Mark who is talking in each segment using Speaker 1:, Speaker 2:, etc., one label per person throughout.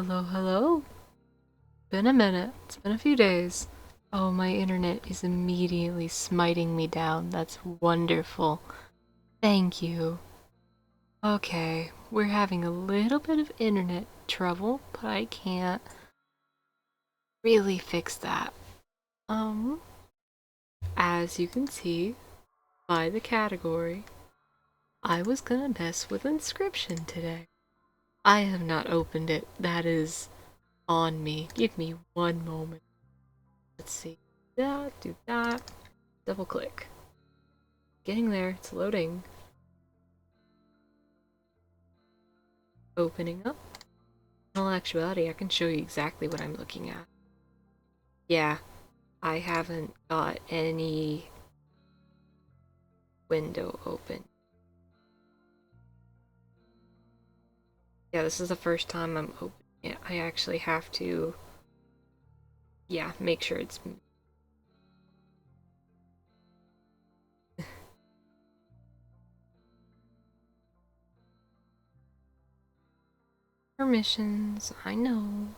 Speaker 1: Hello, hello. Been a minute. It's been a few days. Oh, my internet is immediately smiting me down. That's wonderful. Thank you. Okay, we're having a little bit of internet trouble, but I can't really fix that. Um, as you can see by the category, I was gonna mess with Inscryption today. I have not opened it. That is on me. Give me one moment. Let's see. Do that. Double click. Getting there. It's loading. Opening up. In all actuality, I can show you exactly what I'm looking at. Yeah, I haven't got any window open. Yeah, this is the first time I'm opening it. I actually have to, yeah, make sure it's permissions. I know.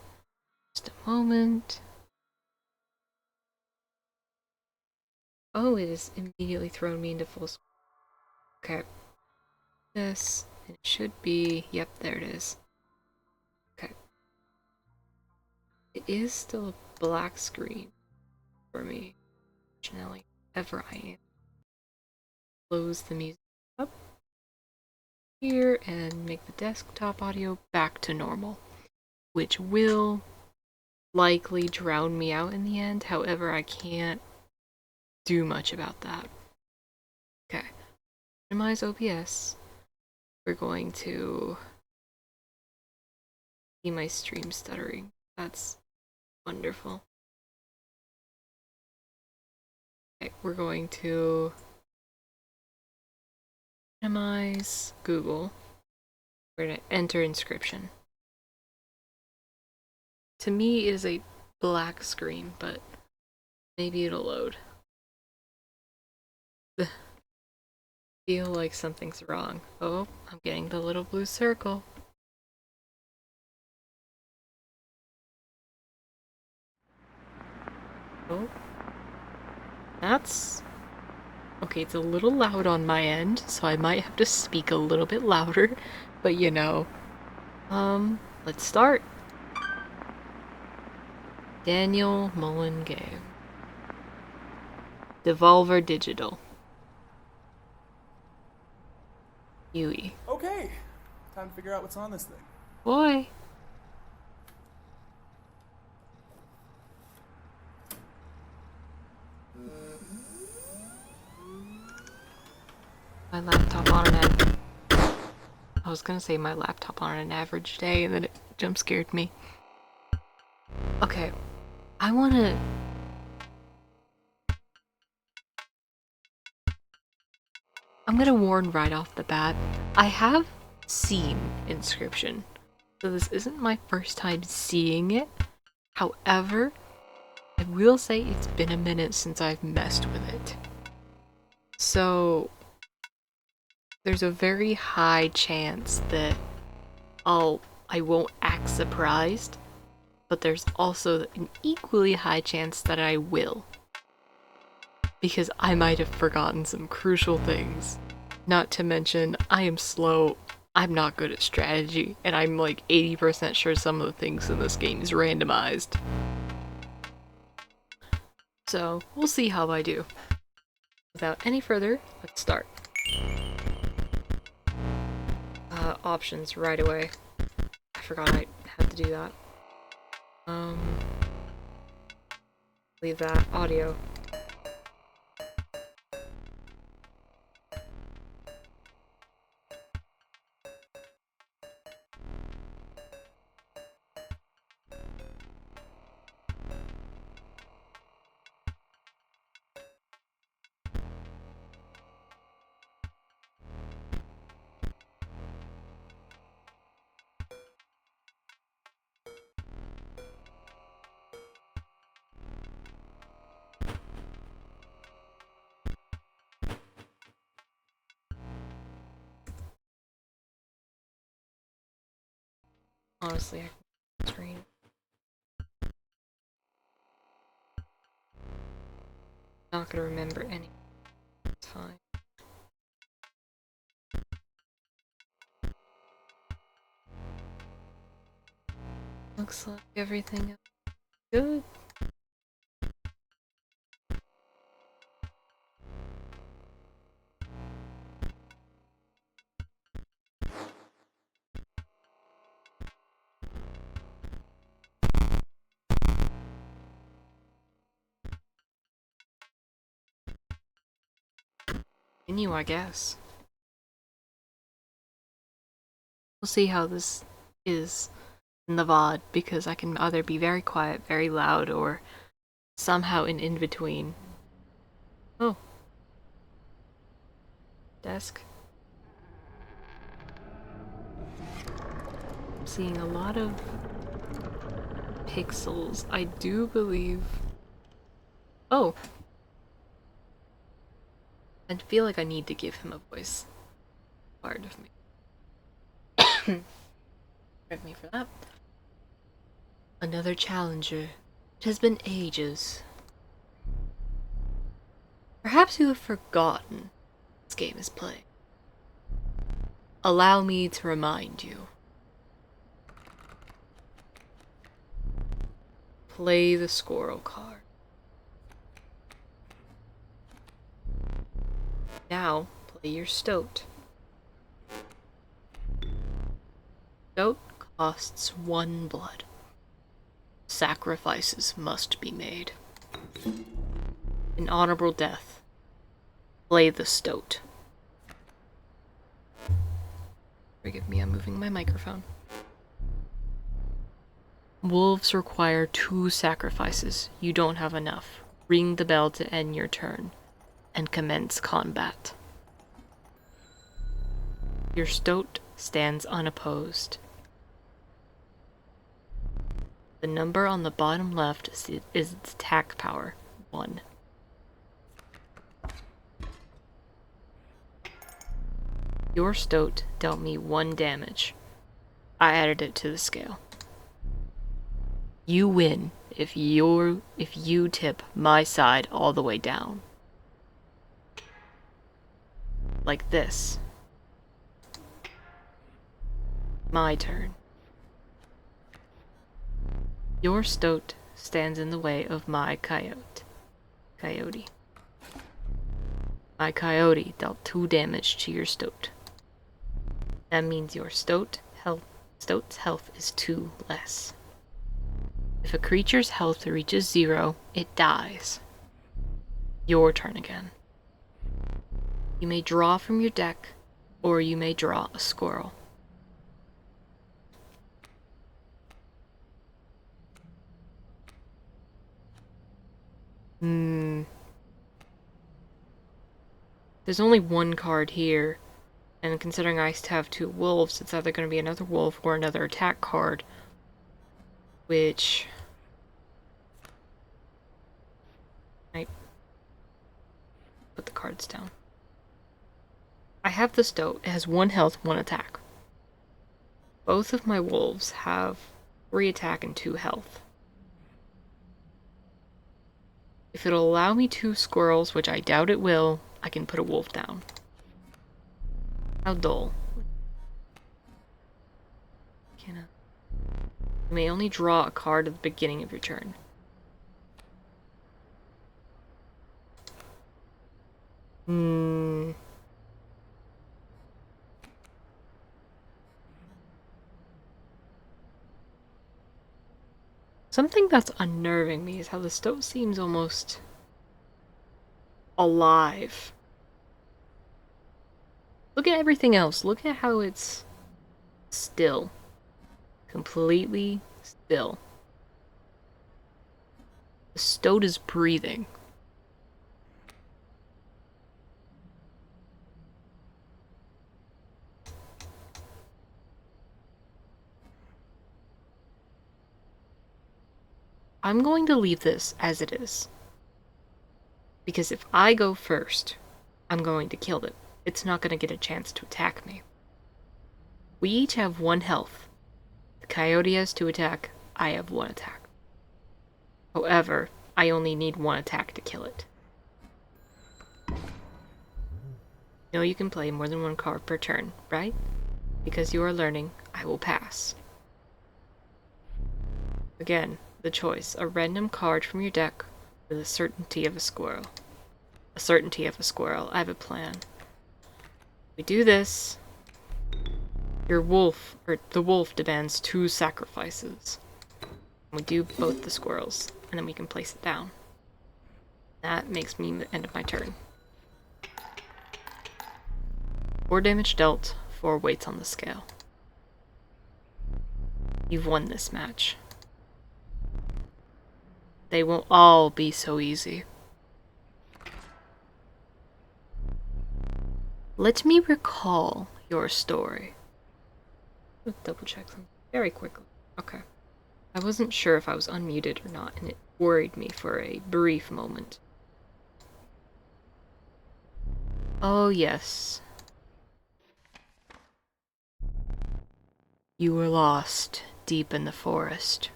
Speaker 1: Just a moment. Oh, it has immediately thrown me into full screen. Okay. This, and it should be, yep, there it is. Okay. It is still a black screen for me. Fortunately, ever I am. Close the music up here and make the desktop audio back to normal, which will likely drown me out in the end. However, I can't do much about that. Okay. Minimize OBS. We're going to see my stream stuttering. That's wonderful. Okay, we're going to minimize Google. We're going to enter Inscryption. To me, it is a black screen, but maybe it'll load. Feel like something's wrong. Oh, I'm getting the little blue circle. Oh, that's... Okay, it's a little loud on my end, so I might have to speak a little bit louder, but you know. Let's start. Daniel Mullen Game. Devolver Digital. Yui.
Speaker 2: Okay, time to figure out what's on this thing.
Speaker 1: Boy. My laptop on an I was gonna say my laptop on an average day, and then it jump scared me. Okay, I wanna... I'm gonna warn right off the bat, I have seen Inscryption, so this isn't my first time seeing it. However, I will say it's been a minute since I've messed with it. So, there's a very high chance that I won't act surprised, but there's also an equally high chance that I will. Because I might have forgotten some crucial things. Not to mention, I am slow, I'm not good at strategy, and I'm like 80% sure some of the things in this game is randomized. So, we'll see how I do. Without any further, let's start. Options right away. I forgot I had to do that. Leave that. Audio. Honestly, screen. Not gonna remember any. It's fine. Looks like everything is good. Continue, I guess. We'll see how this is in the VOD, because I can either be very quiet, very loud, or somehow in between. Oh. Desk. I'm seeing a lot of pixels. I do believe... Oh. I feel like I need to give him a voice. Part of me. Forgive me for that. Another challenger. It has been ages. Perhaps you have forgotten this game is playing. Allow me to remind you. Play the squirrel card. Now, play your stoat. Stoat costs 1 blood. Sacrifices must be made. An honorable death. Play the stoat. Forgive me, I'm moving my microphone. Wolves require 2 sacrifices. You don't have enough. Ring the bell to end your turn, and commence combat. Your stoat stands unopposed. The number on the bottom left is its attack power, 1. Your stoat dealt me 1 damage. I added it to the scale. You win if you tip my side all the way down. Like this. My turn. Your stoat stands in the way of my coyote. My coyote dealt 2 damage to your stoat. That means your stoat's health is 2 less. If a creature's health reaches 0, it dies. Your turn again. You may draw from your deck, or you may draw a squirrel. There's only 1 card here, and considering I have 2 wolves, it's either going to be another wolf or another attack card, which... I put the cards down. I have the stoat. It has 1 health, 1 attack. Both of my wolves have 3 attack and 2 health. If it'll allow me 2 squirrels, which I doubt it will, I can put a wolf down. How dull. You may only draw a card at the beginning of your turn. Something that's unnerving me is how the stoat seems almost alive. Look at everything else. Look at how it's still. Completely still. The stoat is breathing. I'm going to leave this as it is. Because if I go first, I'm going to kill it. It's not going to get a chance to attack me. We each have 1 health. The Coyote has 2 attack, I have 1 attack. However, I only need 1 attack to kill it. No, you can play more than 1 card per turn, right? Because you are learning, I will pass. Again, the choice, a random card from your deck or the certainty of a squirrel. A certainty of a squirrel, I have a plan. We do this, the wolf demands 2 sacrifices. We do both the squirrels, and then we can place it down. That makes me the end of my turn. 4 damage dealt, 4 weights on the scale. You've won this match. They won't all be so easy. Let me recall your story. Let's double check something very quickly. Okay. I wasn't sure if I was unmuted or not, and it worried me for a brief moment. Oh, yes. You were lost deep in the forest.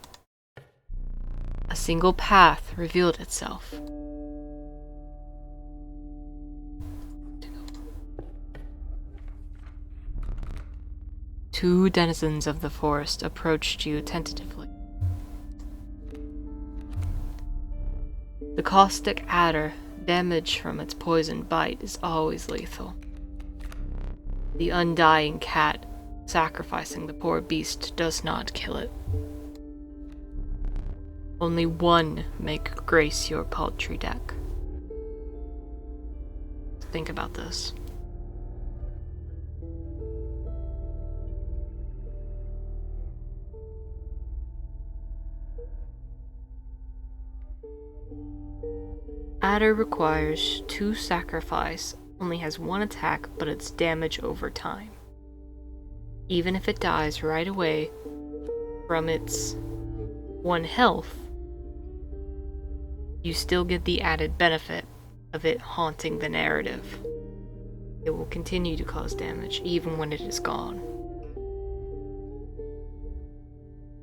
Speaker 1: A single path revealed itself. Two denizens of the forest approached you tentatively. The caustic adder, damage from its poisoned bite, is always lethal. The undying cat, sacrificing the poor beast, does not kill it. Only one may grace your paltry deck. Think about this. Adder requires 2 sacrifice, only has 1 attack, but it's damage over time. Even if it dies right away from its 1 health, you still get the added benefit of it haunting the narrative. It will continue to cause damage even when it is gone.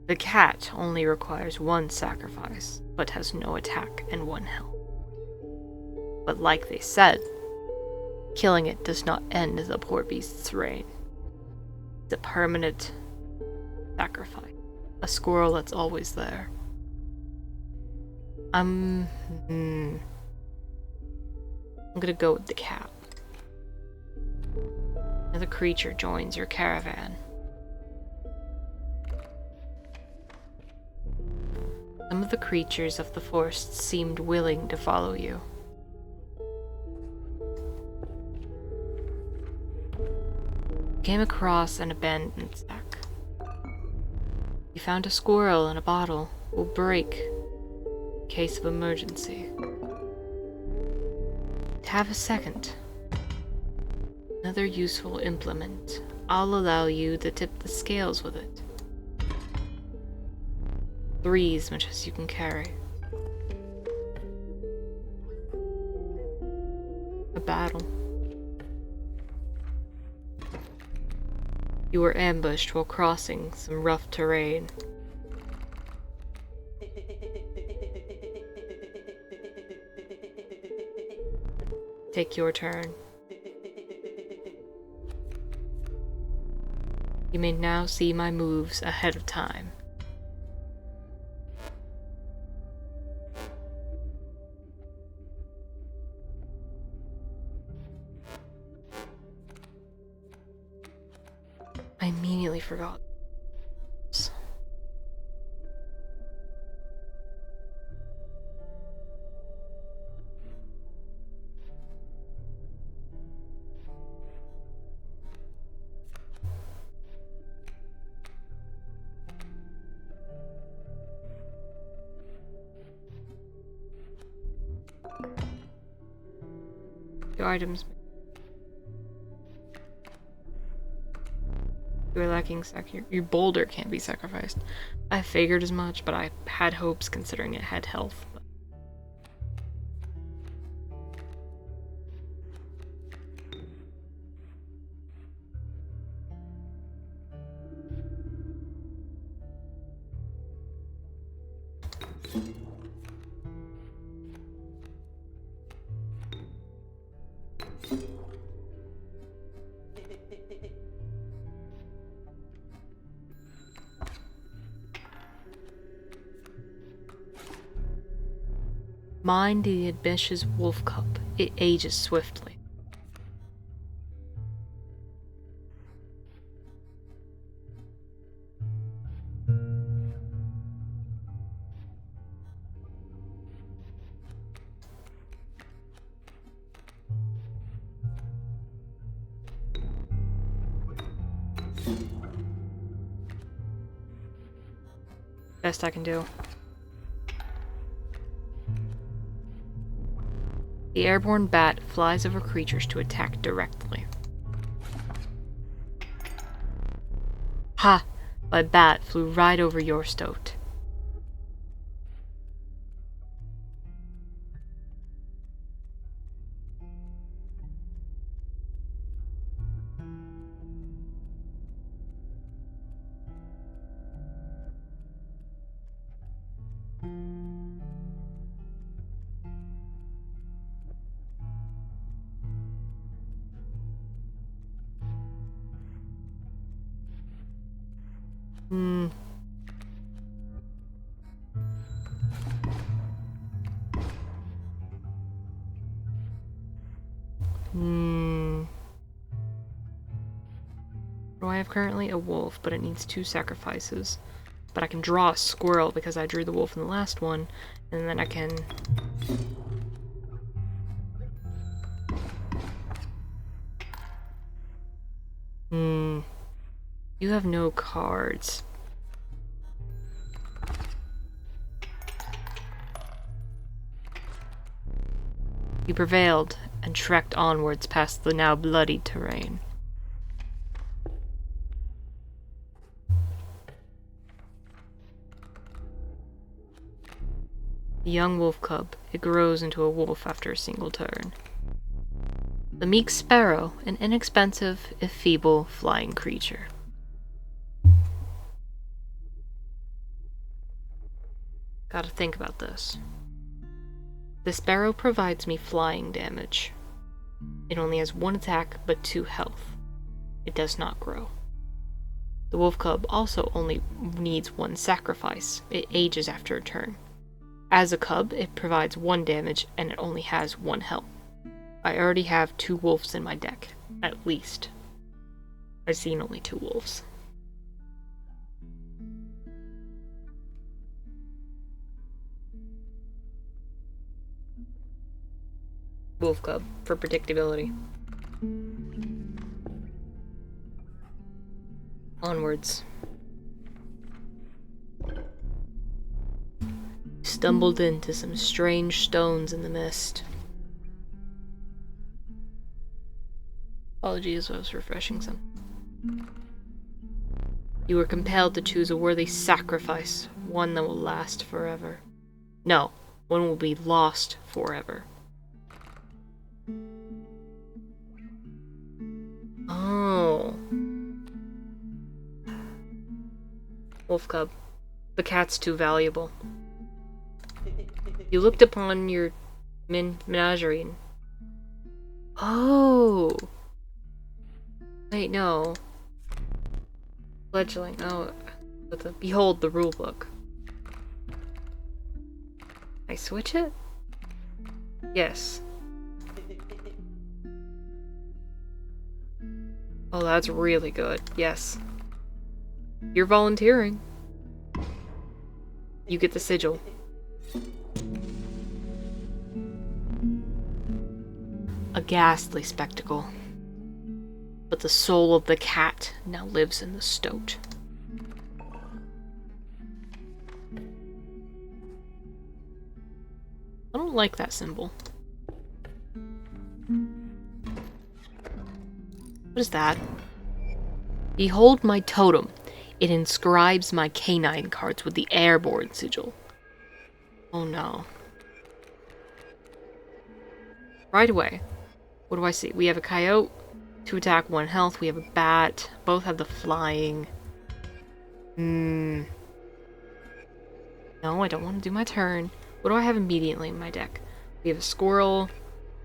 Speaker 1: The cat only requires 1 sacrifice, but has no attack and 1 health. But like they said, killing it does not end the poor beast's reign. It's a permanent sacrifice. A squirrel that's always there. I'm gonna go with the cat. Another creature joins your caravan. Some of the creatures of the forest seemed willing to follow you. Came across an abandoned sack. You found a squirrel and a bottle. Will break in case of emergency. Have a second. Another useful implement. I'll allow you to tip the scales with it. 3 as much as you can carry. A battle. You were ambushed while crossing some rough terrain. Take your turn. You may now see my moves ahead of time. I immediately forgot. Your items. You're lacking your boulder can't be sacrificed. I figured as much, but I had hopes considering it had health. Mind the ambitious wolf cub. It ages swiftly. Best I can do. The airborne bat flies over creatures to attack directly. Ha! My bat flew right over your stoat. Hmm. What do I have currently? A wolf, but it needs 2 sacrifices. But I can draw a squirrel because I drew the wolf in the last one, and then I can... You have no cards. You prevailed and trekked onwards past the now bloody terrain. The young wolf cub, it grows into a wolf after a single turn. The meek sparrow, an inexpensive, if feeble, flying creature. Gotta think about this. The sparrow provides me flying damage. It only has 1 attack, but 2 health. It does not grow. The wolf cub also only needs 1 sacrifice. It ages after a turn. As a cub, it provides 1 damage, and it only has 1 health. I already have 2 wolves in my deck, at least. I've seen only 2 wolves. Wolf cub, for predictability. Onwards. Stumbled into some strange stones in the mist. Apologies, I was refreshing some. You were compelled to choose a worthy sacrifice, one that will last forever. No, one will be lost forever. Oh. Wolf cub. The cat's too valuable. You looked upon your menagerie. Oh. Wait, no. Fledgling. Oh. Behold the rulebook. I switch it? Yes. Oh, that's really good. Yes. You're volunteering. You get the sigil. A ghastly spectacle. But the soul of the cat now lives in the stoat. I don't like that symbol. What is that? Behold my totem. It inscribes my canine cards with the airborne sigil. Oh no. Right away. What do I see? We have a coyote, 2 attack, 1 health. We have a bat. Both have the flying. No, I don't want to do my turn. What do I have immediately in my deck? We have a squirrel,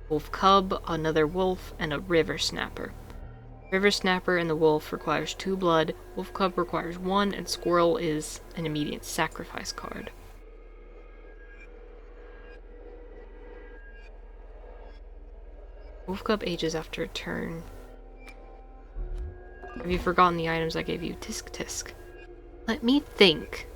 Speaker 1: wolf cub, another wolf, and a river snapper. River snapper and the wolf requires 2 blood, wolf cub requires 1, and squirrel is an immediate sacrifice card. Wolf cub ages after a turn. Have you forgotten the items I gave you? Tisk tisk. Let me think.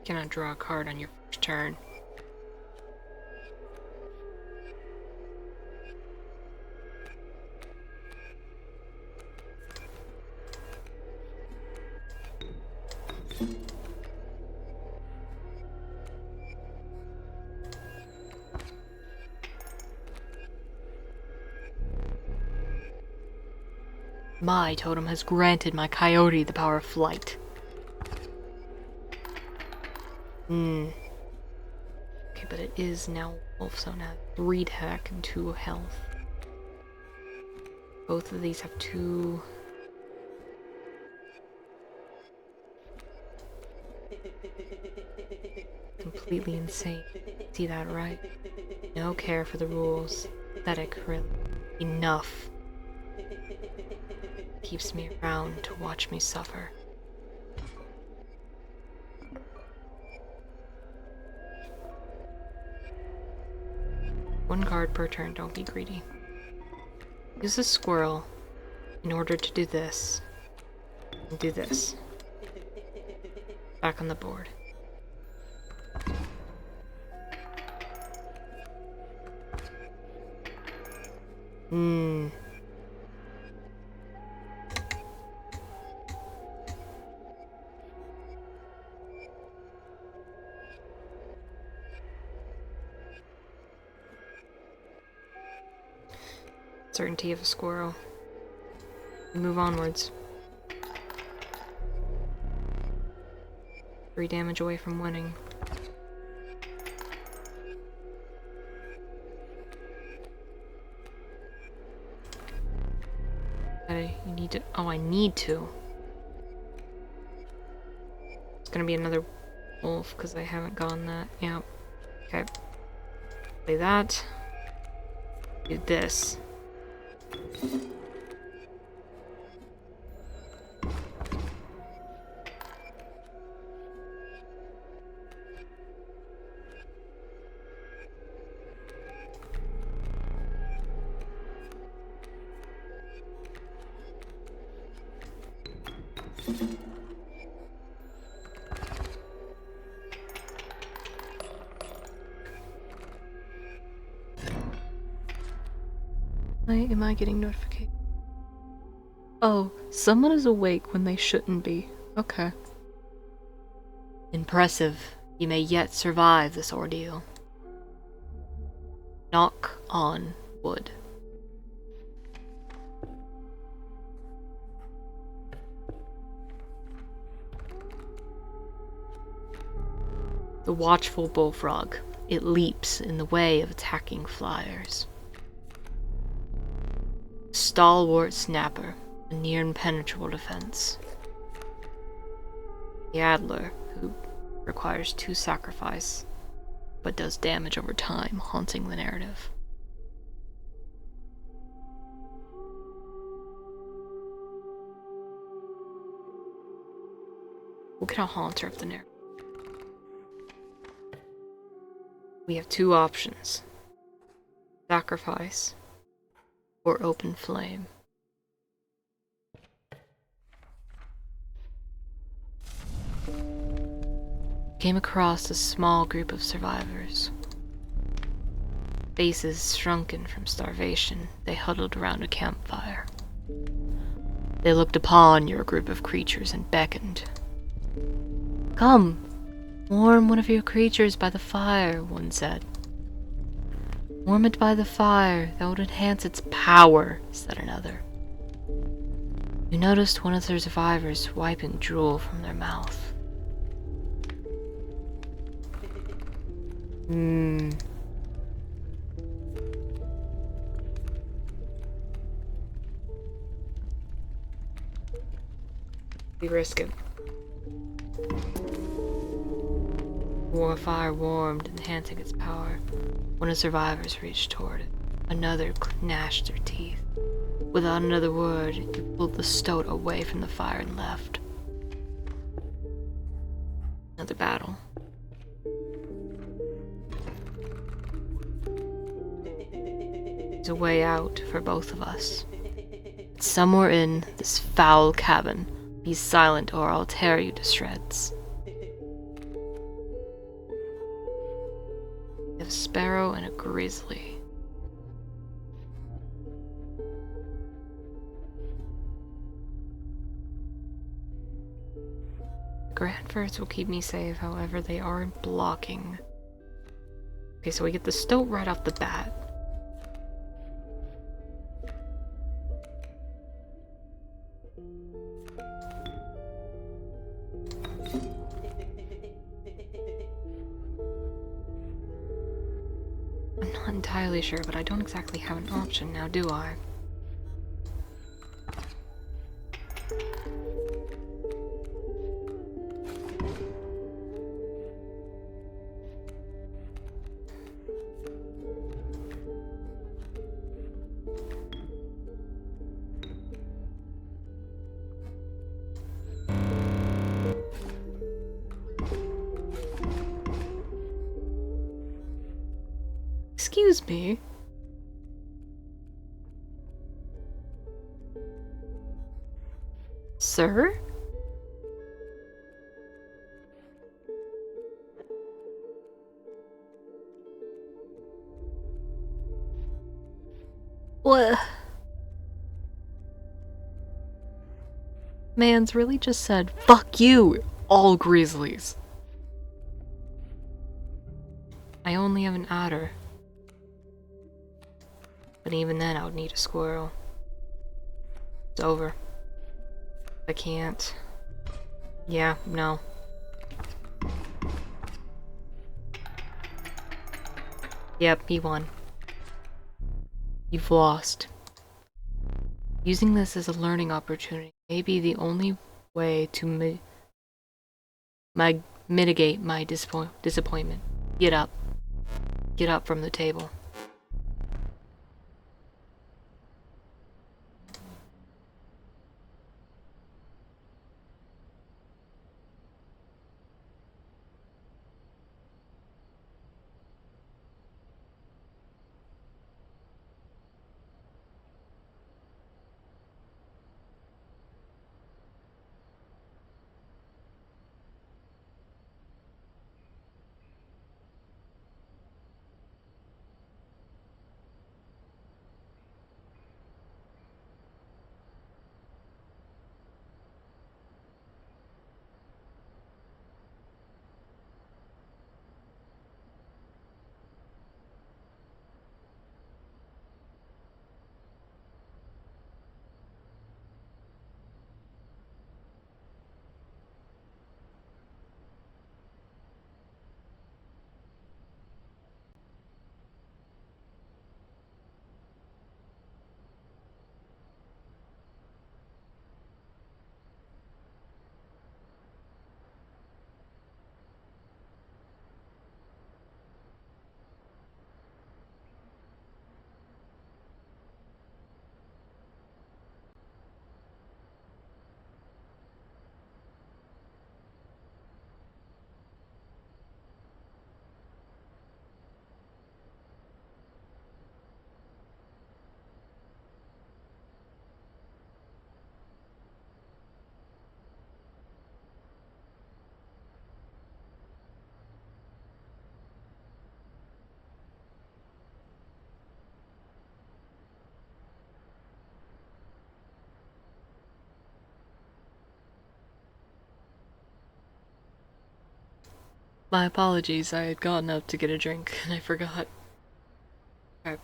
Speaker 1: Cannot draw a card on your first turn. My totem has granted my coyote the power of flight. Okay, but it is now wolf, so now 3 attack and 2 health. Both of these have 2. Completely insane. See that, right? No care for the rules. Pathetic, really. Enough. Keeps me around to watch me suffer. One card per turn, don't be greedy. Use a squirrel in order to do this. And do this. Back on the board. Certainty of a squirrel. We move onwards. 3 damage away from winning. Okay, you need to. Oh, I need to. It's gonna be another wolf because I haven't gotten that. Yeah. Okay. Play that. Do this. Am I getting notification? Oh, someone is awake when they shouldn't be. Okay. Impressive. You may yet survive this ordeal. Knock on wood. The watchful bullfrog. It leaps in the way of attacking flyers. Stalwart snapper. A near impenetrable defense. The Adler, who requires 2 sacrifice, but does damage over time, haunting the narrative. We'll get a haunter of the narrative. We have 2 options. Sacrifice or open flame. Came across a small group of survivors. Faces shrunken from starvation, they huddled around a campfire. They looked upon your group of creatures and beckoned. Come, warm one of your creatures by the fire, one said. Warm it by the fire, that would enhance its power, said another. You noticed one of their survivors wiping drool from their mouth. We risk it. War fire warmed, enhancing its power. One of the survivors reached toward it. Another gnashed their teeth. Without another word, he pulled the stoat away from the fire and left. Another battle. There's a way out for both of us. It's somewhere in this foul cabin. Be silent or I'll tear you to shreds. We have a sparrow and a grizzly. The Grandfirts will keep me safe, however, they aren't blocking. Okay, so we get the stoat right off the bat. I'm not entirely sure, but I don't exactly have an option now, do I? Excuse me. Sir? What? Man's really just said, fuck you, all grizzlies. I only have an otter. But even then, I would need a squirrel. It's over. I can't. Yeah, no. Yep, he won. You've lost. Using this as a learning opportunity may be the only way to mitigate my disappointment. Get up. Get up from the table. My apologies, I had gotten up to get a drink and I forgot. Alright.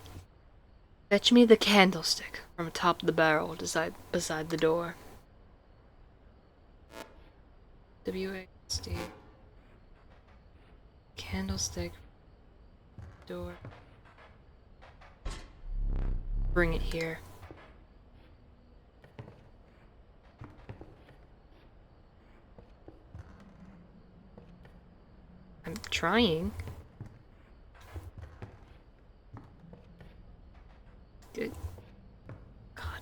Speaker 1: Fetch me the candlestick from atop the barrel beside the door. WASD. Candlestick. Door. Bring it here. trying. Good. God.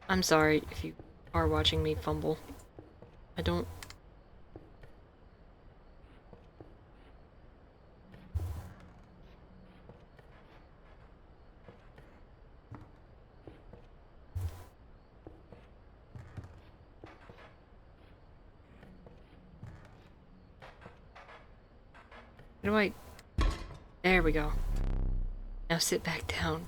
Speaker 1: I'm sorry if you are watching me fumble. I don't... How do I... There we go. Now sit back down.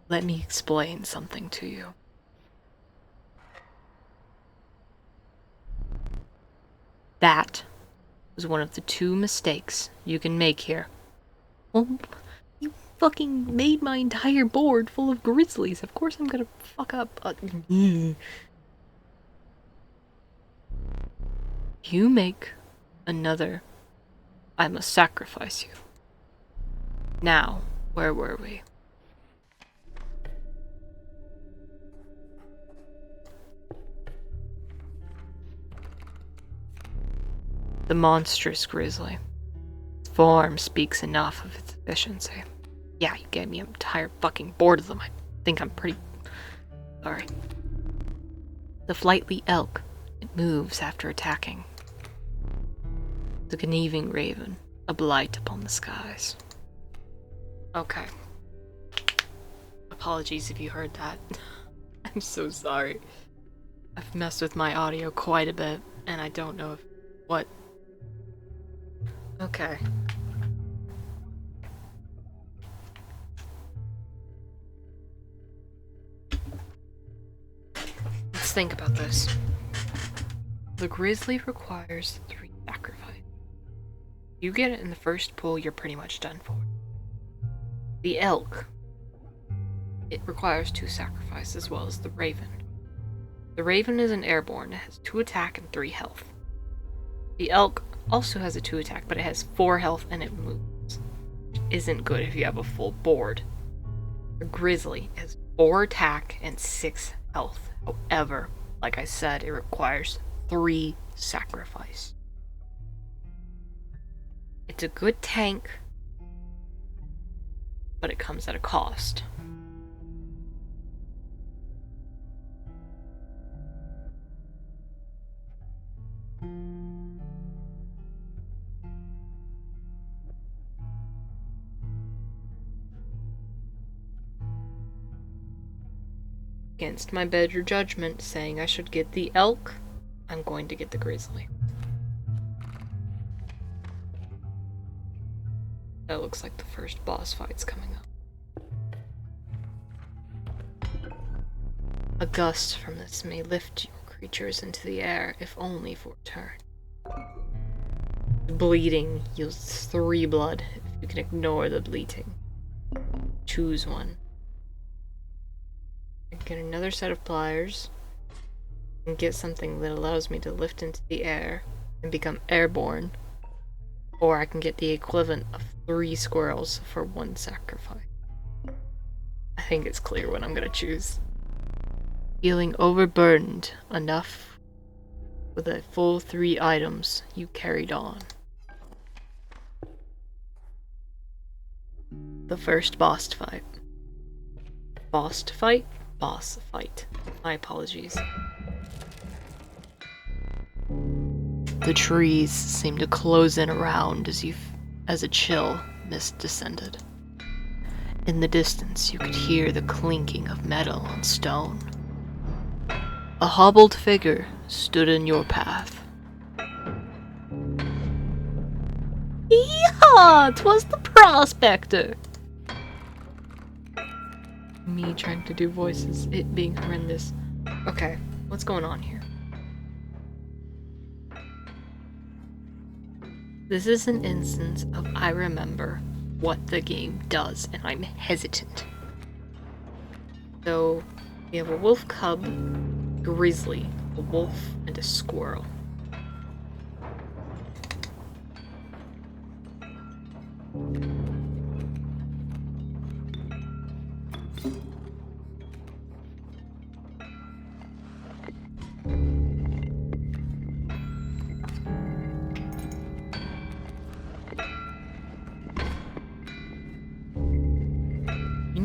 Speaker 1: Let me explain something to you. That was one of the 2 mistakes you can make here. Well, you fucking made my entire board full of grizzlies. Of course I'm gonna fuck up. You make another, I must sacrifice you. Now, where were we? The monstrous grizzly. Its form speaks enough of its efficiency. Yeah, you gave me an entire fucking board of them. I think I'm pretty... sorry. The flightly elk. It moves after attacking. The conniving raven. A blight upon the skies. Okay. Apologies if you heard that. I'm so sorry. I've messed with my audio quite a bit, and I don't know if... what... Okay. Let's think about this. The grizzly requires 3 sacrifice. You get it in the first pull, you're pretty much done for. The elk. It requires 2 sacrifice, as well as the raven. The raven is an airborne. It has 2 attack and 3 health. The elk also has a 2 attack, but it has 4 health and it moves. Which isn't good if you have a full board. The grizzly has 4 attack and 6 health. However, like I said, it requires 3 sacrifice. It's a good tank, but it comes at a cost. Against my better judgment, saying I should get the elk, I'm going to get the grizzly. That looks like the first boss fight's coming up. A gust from this may lift your creatures into the air, if only for a turn. Bleeding yields 3 blood, if you can ignore the bleating. Choose one. I can get another set of pliers, and get something that allows me to lift into the air and become airborne. Or I can get the equivalent of 3 squirrels for 1 sacrifice. I think it's clear what I'm gonna choose. Feeling overburdened enough with a full 3 items, you carried on. The first boss fight. Boss fight? Boss fight. My apologies. The trees seemed to close in around as a chill mist descended. In the distance, you could hear the clinking of metal on stone. A hobbled figure stood in your path. Yeehaw! 'Twas the prospector! Me trying to do voices, it being horrendous. Okay, what's going on here? This is an instance of I remember what the game does, and I'm hesitant. So, we have a wolf cub, grizzly, a wolf, and a squirrel.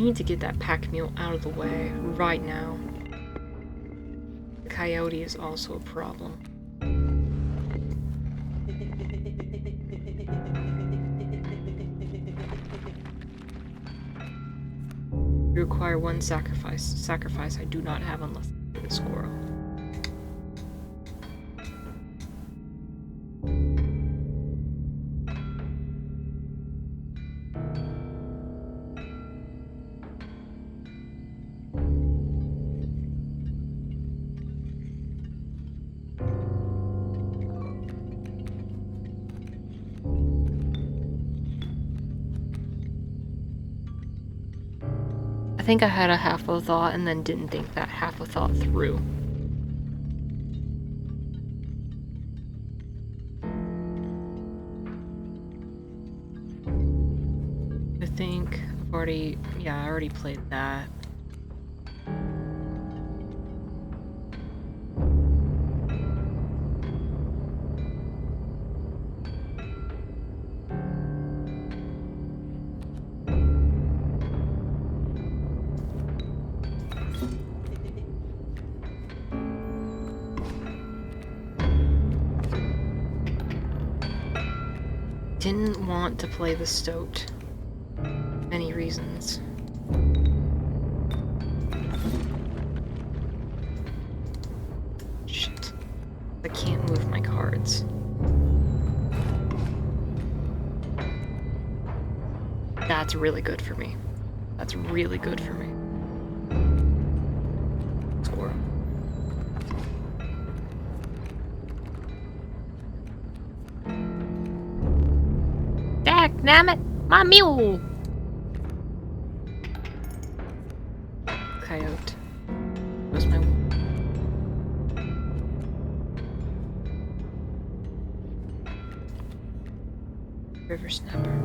Speaker 1: need to get that pack mule out of the way right now. The coyote is also a problem. You require one sacrifice. Sacrifice I do not have unless I get a squirrel. I think I had a half a thought and then didn't think that half a thought through. I think I've already, I already played that. Didn't want to play the stoat. Many reasons. Shit. I can't move my cards. That's really good for me. That's really good for me. Squirrel. Damn it! My mule! Coyote. Where's my... River snapper.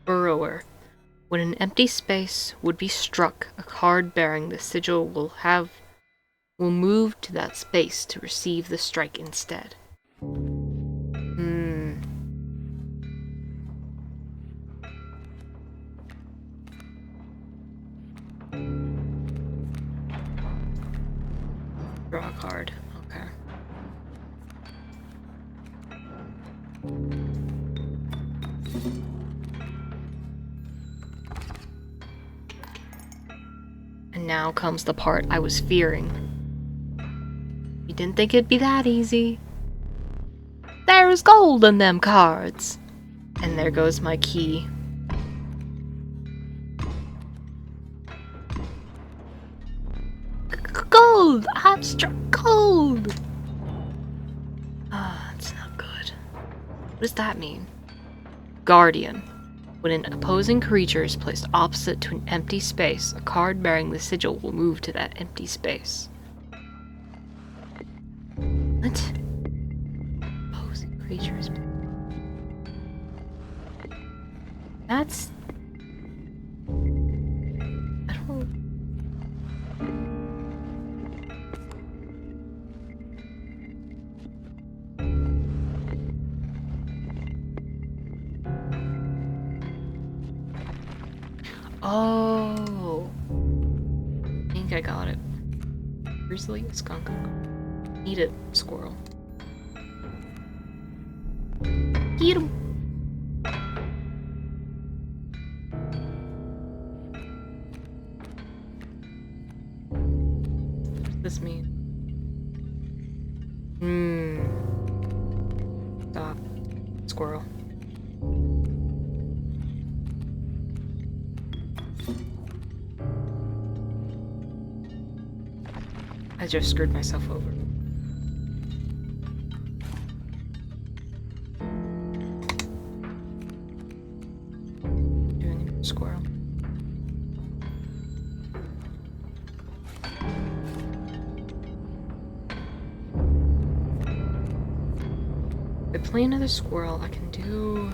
Speaker 1: Burrower. When an empty space would be struck, a card bearing the sigil will move to that space to receive the strike instead. Draw a card. Okay. And now comes the part I was fearing. You didn't think it'd be that easy. There's gold in them cards. And there goes my key. Gold! I've struck gold! Ah, that's not good. What does that mean? Guardian. When an opposing creature is placed opposite to an empty space, a card bearing the sigil will move to that empty space. What? Opposing creatures. That's... I don't... Oh, I think I got it. Grizzly, skunk. Eat it, squirrel. Eat him. What does this mean? Stop, squirrel. I just screwed myself over. Doing a squirrel. definitely another squirrel. I can do...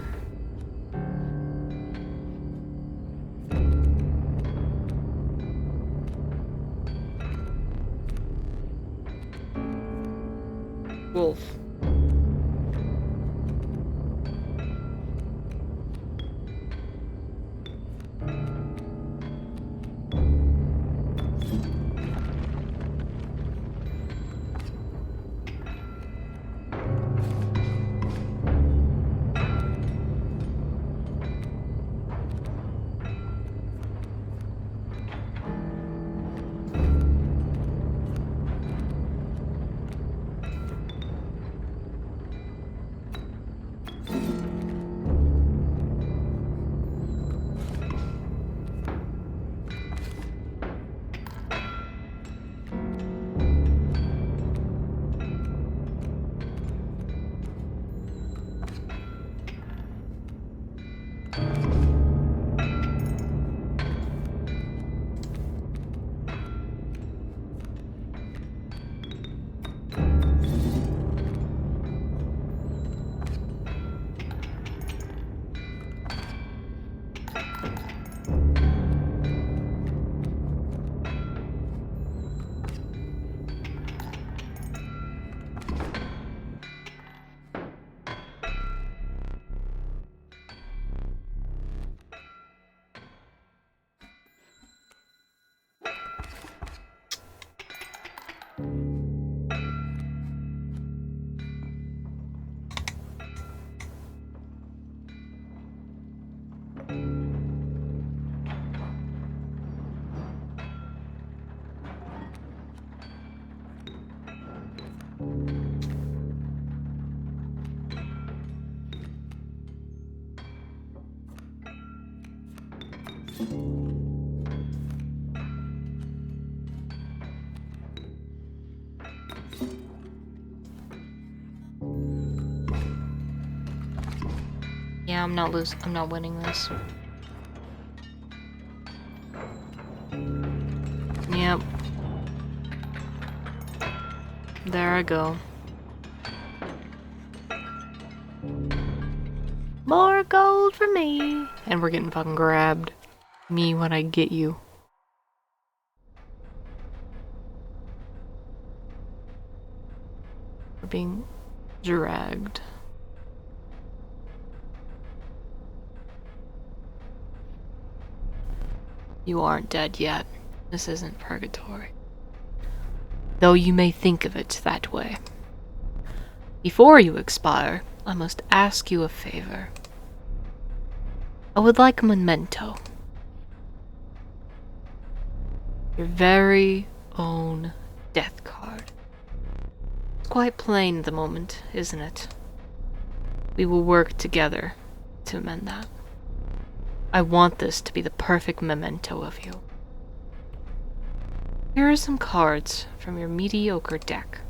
Speaker 1: wolf. Yeah, I'm not winning this. Yep. There I go. More gold for me! And we're getting fucking grabbed. Me when I get you. We're being dragged. You aren't dead yet. This isn't purgatory. Though you may think of it that way. Before you expire, I must ask you a favor. I would like a memento. Your very own death card. It's quite plain at the moment, isn't it? We will work together to amend that. I want this to be the perfect memento of you. Here are some cards from your mediocre deck.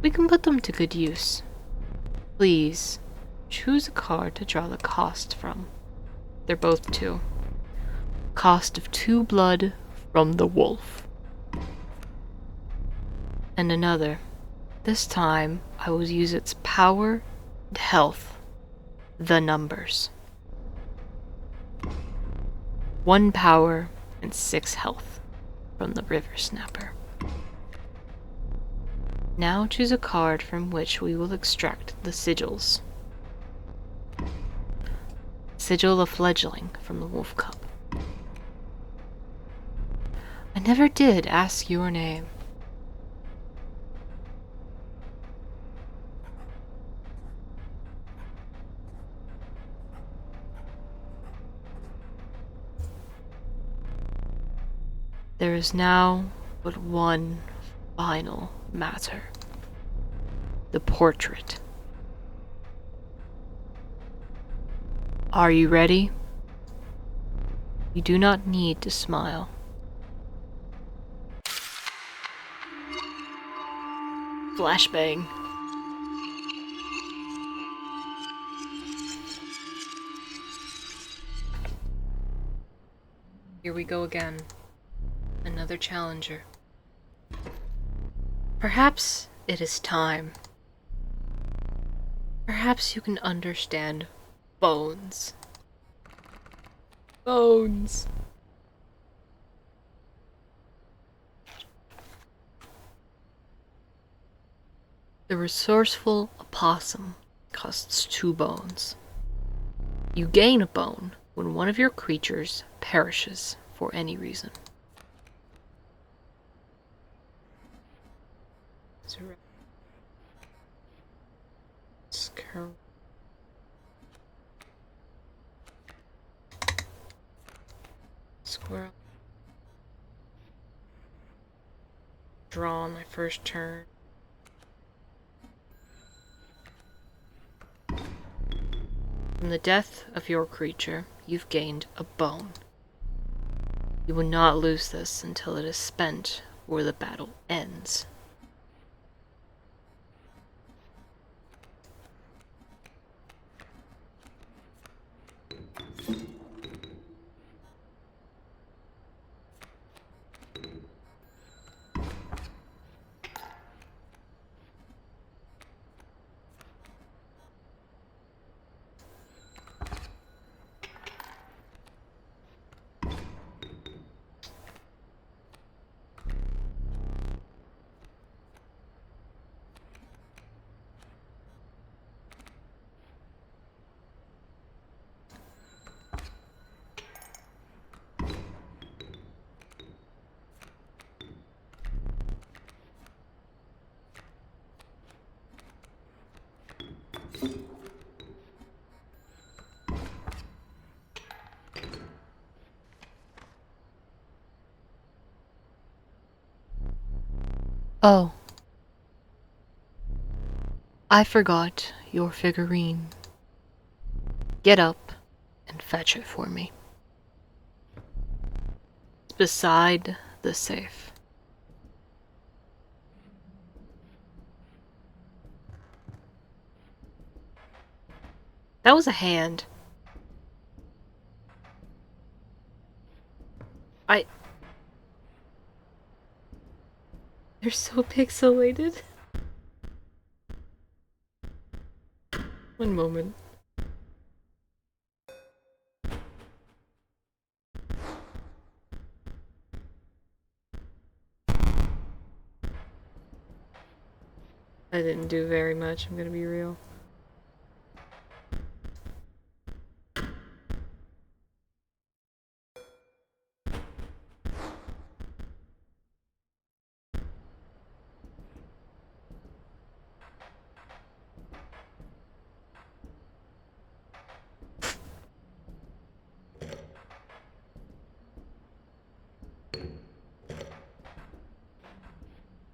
Speaker 1: We can put them to good use. Please, choose a card to draw the cost from. They're both 2. Cost of 2 blood from the wolf. And another. This time, I will use its power and health. The numbers. 1 power and 6 health from the River Snapper. Now choose a card from which we will extract the sigils. Sigil of Fledgling from the Wolf Cup. I never did ask your name. There is now but one final matter. The portrait. Are you ready? You do not need to smile. Flashbang. Here we go again. Another challenger. Perhaps it is time. Perhaps you can understand bones. Bones. The resourceful opossum costs 2 bones. You gain a bone when one of your creatures perishes for any reason. Squirrel. Draw on my first turn. From the death of your creature, you've gained a bone. You will not lose this until it is spent or the battle ends. Oh. I forgot your figurine. Get up and fetch it for me. It's beside the safe. That was a hand. They're so pixelated. One moment. I didn't do very much, I'm gonna be real.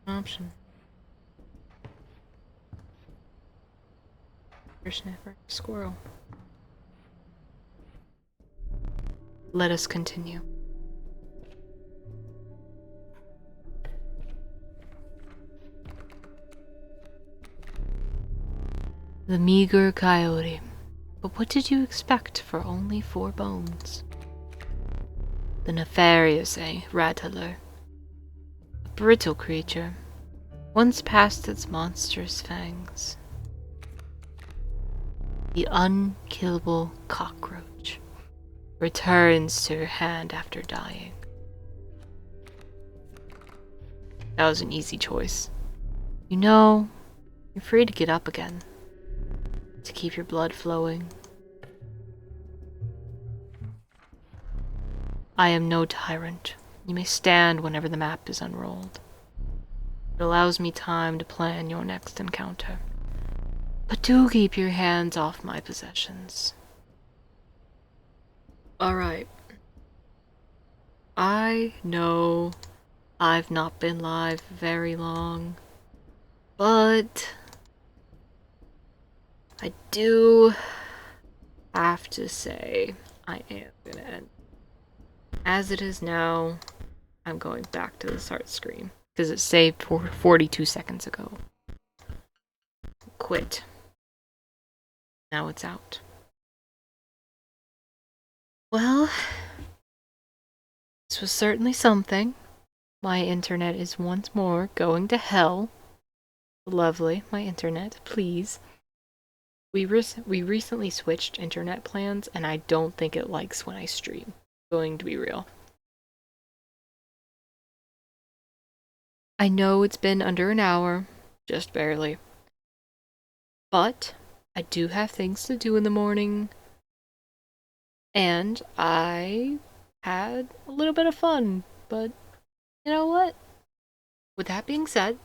Speaker 1: Option. Snapper. Squirrel. Let us continue. The meager coyote. But what did you expect for only 4 bones? The nefarious, rattler. A brittle creature, once past its monstrous fangs. The unkillable cockroach returns to your hand after dying. That was an easy choice. You know, you're free to get up again, to keep your blood flowing. I am no tyrant. You may stand whenever the map is unrolled. It allows me time to plan your next encounter. But do keep your hands off my possessions. Alright. I know I've not been live very long, but I do have to say I am gonna end. As it is now, I'm going back to the start screen because it saved for 42 seconds ago. Quit. Now it's out. Well, this was certainly something. My internet is once more going to hell. Lovely, my internet, please. We recently switched internet plans, and I don't think it likes when I stream. Going to be real. I know it's been under an hour, just barely. But I do have things to do in the morning, and I had a little bit of fun. But you know what? With that being said,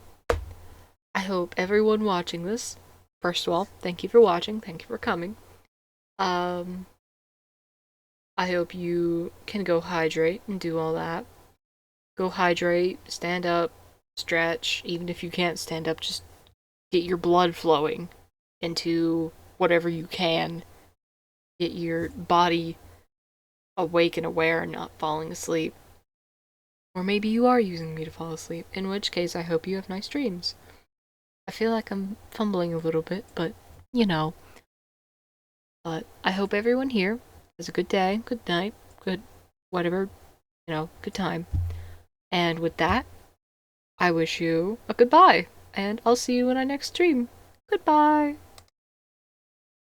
Speaker 1: I hope everyone watching this, first of all, thank you for watching, thank you for coming. Um, I hope you can go hydrate and do all that. Go hydrate, stand up, stretch. Even if you can't stand up, just get your blood flowing into whatever you can. Get your body awake and aware and not falling asleep. Or maybe you are using me to fall asleep, in which case I hope you have nice dreams. I feel like I'm fumbling a little bit, but you know. But I hope everyone here has a good day, good night, good whatever, good time. And with that, I wish you a goodbye, and I'll see you in our next stream. Goodbye!